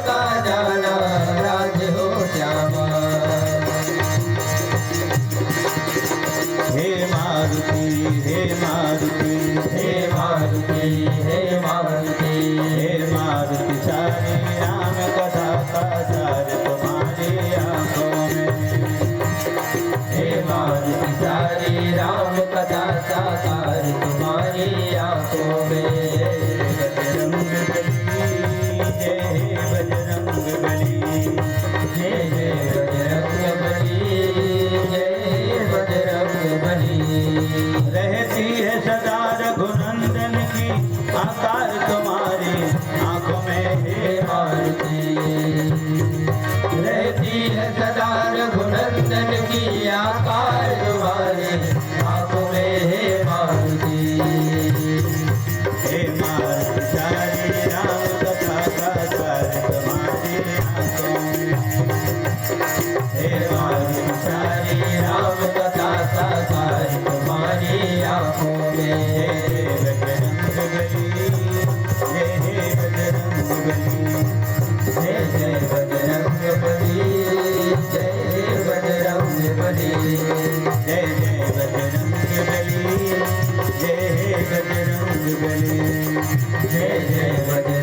का जाना राज हो श्यामा। हे मारुति हे मारुति हे मारुति हे मारुति हे मारुति सारी राम कथा का सार तुम्हारी आंखों में। हे मारुति सारी राम कथा साकार तुम्हारी आंखों में। बजरंग बली जय बजरंग बली जय जय बजरंग बली जय बजरंग बली। रहती है सदा रघुनंदन की आकार तुम्हारी आंखों में। हे मारुति रहती है सदा रघुनंदन की आकार तुम्हारे आंखों में। हे मारुति हे मारुति सारी राम कथा का सार तुम्हारी आंखों में। हे मारुति सारी राम कथा साकार तुम्हारी आंखों में। जय बजरंग बली जय बजरंग बली जय जय बजरंग बली जय बजरंग बली। जय जय बजरंग बली जय बजरंग बली। जय जय बजरंग